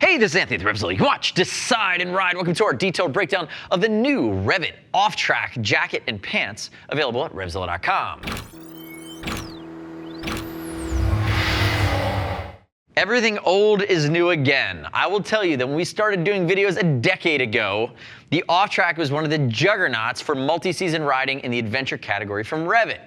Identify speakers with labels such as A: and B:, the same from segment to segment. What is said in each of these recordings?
A: Hey, this is Anthony with RevZilla. You watch, decide, and ride. Welcome to our detailed breakdown of the new REV'IT Offtrack jacket and pants, available at RevZilla.com. Everything old is new again. I will tell you that when we started doing videos a decade ago, the Offtrack was one of the juggernauts for multi-season riding in the adventure category from REV'IT.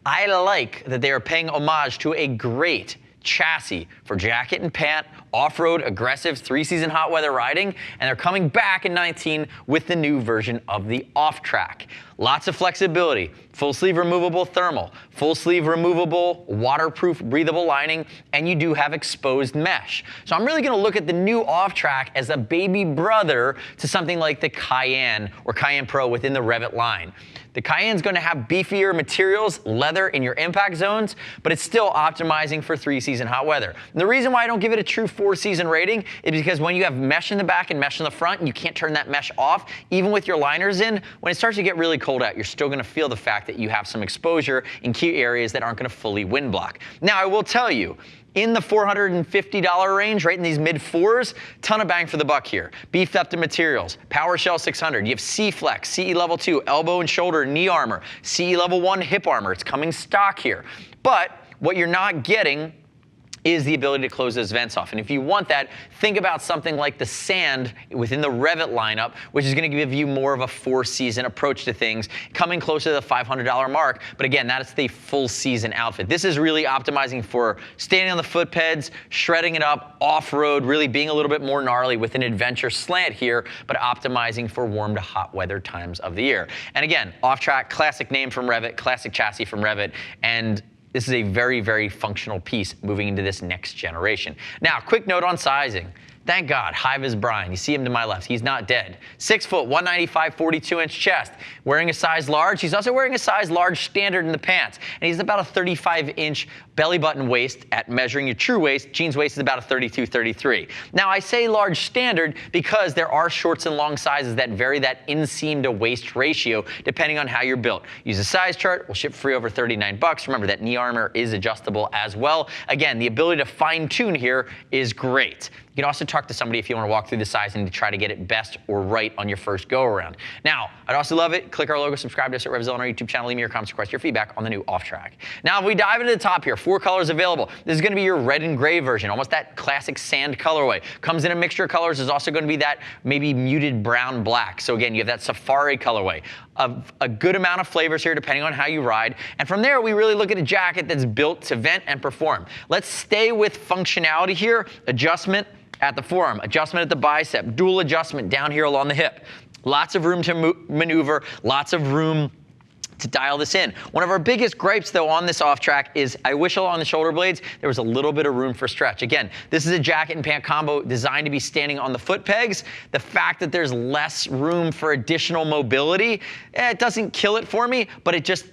A: I like that they are paying homage to a great chassis for jacket and pant, off-road, aggressive, three-season hot weather riding, and they're coming back in 19 with the new version of the Offtrack. Lots of flexibility, full sleeve removable thermal, full sleeve removable waterproof breathable lining, and you do have exposed mesh. So I'm really going to look at the new Offtrack as a baby brother to something like the Cayenne or Cayenne Pro within the REV'IT line. The Cayenne's going to have beefier materials, leather in your impact zones, but it's still optimizing for three-season hot weather. And the reason why I don't give it a true four-season rating is because when you have mesh in the back and mesh in the front, and you can't turn that mesh off, even with your liners in, when it starts to get really cold out, you're still going to feel the fact that you have some exposure in key areas that aren't going to fully wind block. Now, I will tell you, in the $450 range, right in these mid-4s, ton of bang for the buck here. Beefed up the materials, PowerShell 600. You have Seeflex CE Level 2, elbow and shoulder knee armor, CE Level 1 hip armor. It's coming stock here. But what you're not getting is the ability to close those vents off. And if you want that, think about something like the Sand within the REV'IT lineup, which is going to give you more of a four-season approach to things, coming closer to the $500 mark. But again, that's the full season outfit. This is really optimizing for standing on the foot peds, shredding it up, off-road, really being a little bit more gnarly with an adventure slant here, but optimizing for warm to hot weather times of the year. And again, Offtrack, classic name from REV'IT, classic chassis from REV'IT, and this is a very, very functional piece moving into this next generation. Now, quick note on sizing. Thank God, Hive is Brian. You see him to my left. He's not dead. 6 foot, 195, 42-inch chest. Wearing a size large. He's also wearing a size large standard in the pants. And he's about a 35-inch belly button waist at measuring your true waist. Jeans waist is about a 32, 33. Now, I say large standard because there are shorts and long sizes that vary that inseam to waist ratio depending on how you're built. Use a size chart. We'll ship free over 39 bucks. Remember that knee armor is adjustable as well. Again, the ability to fine tune here is great. You can also talk to somebody if you want to walk through the sizing to try to get it best or right on your first go around. Now, I'd also love it. Click our logo, subscribe to us at RevZilla on our YouTube channel. Leave me your comments, request your feedback on the new Offtrack. Now, if we dive into the top here, 4 colors available. This is going to be your red and gray version, almost that classic sand colorway. Comes in a mixture of colors. There's also going to be that maybe muted brown black. So again, you have that safari colorway. A good amount of flavors here depending on how you ride. And from there, we really look at a jacket that's built to vent and perform. Let's stay with functionality here. Adjustment at the forearm, adjustment at the bicep, dual adjustment down here along the hip. Lots of room to maneuver, lots of room to dial this in. One of our biggest gripes though on this Offtrack is I wish along the shoulder blades there was a little bit of room for stretch. Again, this is a jacket and pant combo designed to be standing on the foot pegs. The fact that there's less room for additional mobility, it doesn't kill it for me, but it just,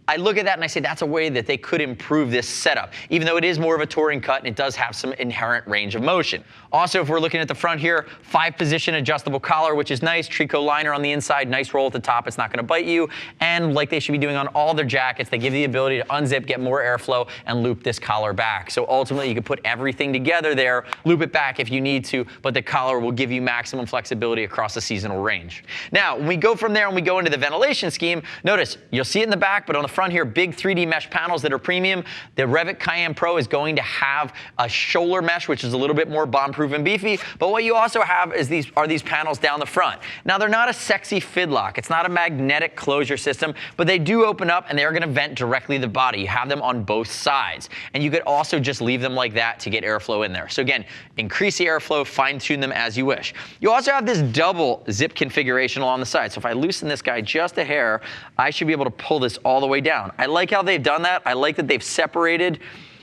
A: I look at that and I say that's a way that they could improve this setup, even though it is more of a touring cut and it does have some inherent range of motion. Also, if we're looking at the front here, 5-position adjustable collar, which is nice. Trico liner on the inside, nice roll at the top. It's not going to bite you. And like they should be doing on all their jackets, they give you the ability to unzip, get more airflow, and loop this collar back. So ultimately, you can put everything together there, loop it back if you need to, but the collar will give you maximum flexibility across the seasonal range. Now, when we go from there and we go into the ventilation scheme, notice you'll see it in the back, but on the front here, big 3D mesh panels that are premium. The REV'IT Cayenne Pro is going to have a shoulder mesh, which is a little bit more bomb-proof and beefy, but what you also have is these panels down the front. Now, they're not a sexy fidlock. It's not a magnetic closure system, but they do open up and they are going to vent directly to the body. You have them on both sides, and you could also just leave them like that to get airflow in there. So again, increase the airflow, fine-tune them as you wish. You also have this double zip configuration along the side. So if I loosen this guy just a hair, I should be able to pull this all the way down. I like how they've done that. I like that they've separated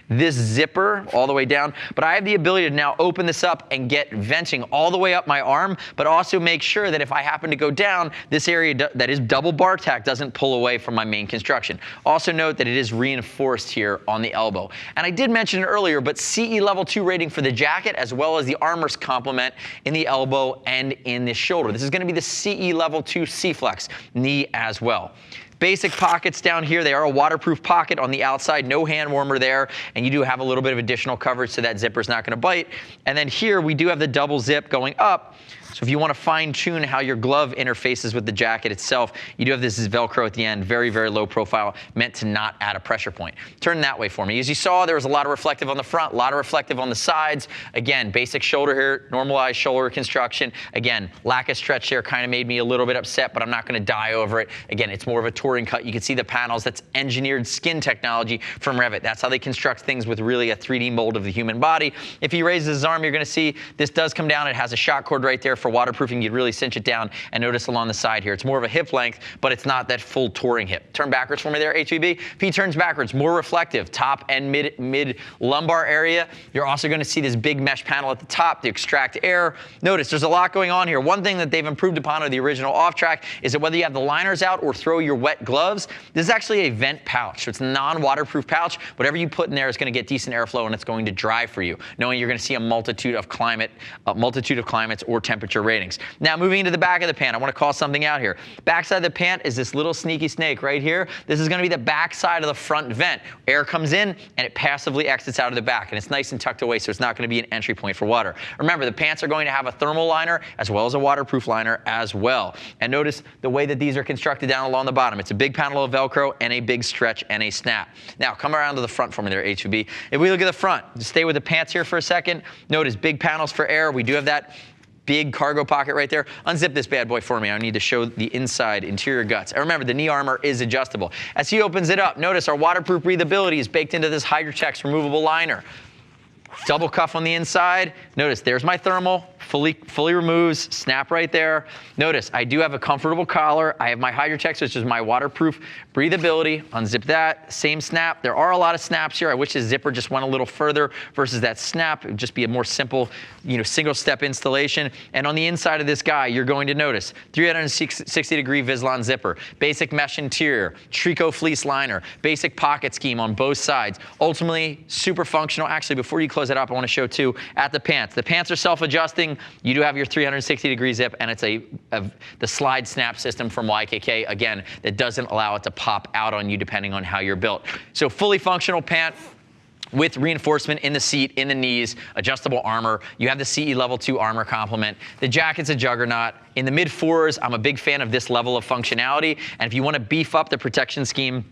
A: this zipper all the way down, but I have the ability to now open this up and get venting all the way up my arm, but also make sure that if I happen to go down, this area that is double bar tack doesn't pull away from my main construction. Also note that it is reinforced here on the elbow. And I did mention it earlier, but CE Level 2 rating for the jacket as well as the armor's complement in the elbow and in the shoulder. This is going to be the CE Level 2 Seeflex knee as well. Basic pockets down here. They are a waterproof pocket on the outside, no hand warmer there, and you do have a little bit of additional coverage so that zipper's not going to bite. And then here we do have the double zip going up. So if you want to fine tune how your glove interfaces with the jacket itself, you do have this Velcro at the end, very, very low profile, meant to not add a pressure point. Turn that way for me. As you saw, there was a lot of reflective on the front, a lot of reflective on the sides. Again, basic shoulder here, normalized shoulder construction. Again, lack of stretch here kind of made me a little bit upset, but I'm not going to die over it. Again, it's more of a touring cut. You can see the panels. That's engineered skin technology from REV'IT. That's how they construct things with really a 3D mold of the human body. If he raises his arm, you're going to see this does come down. It has a shock cord right there for waterproofing. You'd really cinch it down, and notice along the side here, it's more of a hip length, but it's not that full touring hip. Turn backwards for me there, HVB. If he turns backwards, more reflective, top and mid lumbar area. You're also going to see this big mesh panel at the top to extract air. Notice there's a lot going on here. One thing that they've improved upon of the original Offtrack is that whether you have the liners out or throw your wet gloves, this is actually a vent pouch. So it's a non-waterproof pouch. Whatever you put in there is going to get decent airflow, and it's going to dry for you, knowing you're going to see a multitude of climates or temperature ratings. Now moving into the back of the pant, I want to call something out here. Backside of the pant is this little sneaky snake right here. This is going to be the back side of the front vent. Air comes in and it passively exits out of the back, and it's nice and tucked away, so it's not going to be an entry point for water. Remember, the pants are going to have a thermal liner as well as a waterproof liner as well. And notice the way that these are constructed down along the bottom. It's a big panel of Velcro and a big stretch and a snap. Now come around to the front for me there, HVB. If we look at the front, just stay with the pants here for a second. Notice big panels for air. We do have that big cargo pocket right there. Unzip this bad boy for me. I need to show the inside interior guts. And remember, the knee armor is adjustable. As he opens it up, notice our waterproof breathability is baked into this Hydrotex removable liner. Double cuff on the inside. Notice there's my thermal, fully removes, snap right there. Notice I do have a comfortable collar. I have my Hydrotex, which is my waterproof breathability. Unzip that, same snap. There are a lot of snaps here. I wish the zipper just went a little further versus that snap. It would just be a more simple, single step installation. And on the inside of this guy, you're going to notice 360-degree Vislon zipper, basic mesh interior, Trico fleece liner, basic pocket scheme on both sides. Ultimately, super functional. Actually, before you close it up, I want to show too at the pants. The pants are self-adjusting. You do have your 360-degree zip, and it's the slide snap system from YKK, again, that doesn't allow it to pop out on you depending on how you're built. So fully functional pant with reinforcement in the seat, in the knees, adjustable armor. You have the CE level 2 armor complement. The jacket's a juggernaut. In the mid-4s, I'm a big fan of this level of functionality, and if you want to beef up the protection scheme,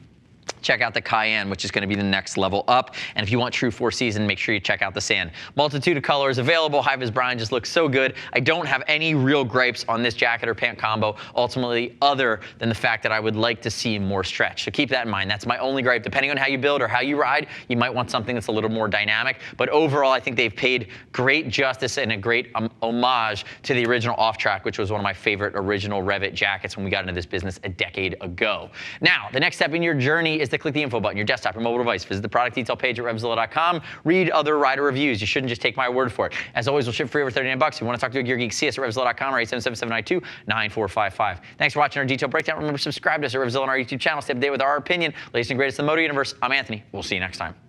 A: check out the Cayenne, which is going to be the next level up. And if you want true 4-season, make sure you check out the Sand. Multitude of colors available. High-vis brown just looks so good. I don't have any real gripes on this jacket or pant combo, ultimately, other than the fact that I would like to see more stretch. So keep that in mind. That's my only gripe. Depending on how you build or how you ride, you might want something that's a little more dynamic. But overall, I think they've paid great justice and a great homage to the original Offtrack, which was one of my favorite original REV'IT jackets when we got into this business a decade ago. Now, the next step in your journey is to click the info button, your desktop, your mobile device. Visit the product detail page at RevZilla.com. Read other rider reviews. You shouldn't just take my word for it. As always, we'll ship free over $39. If you want to talk to a gear geek, see us at RevZilla.com or 877-792-9455. Thanks for watching our detailed breakdown. Remember, subscribe to us at RevZilla on our YouTube channel. Stay up to date with our opinion. Latest and greatest in the motor universe. I'm Anthony. We'll see you next time.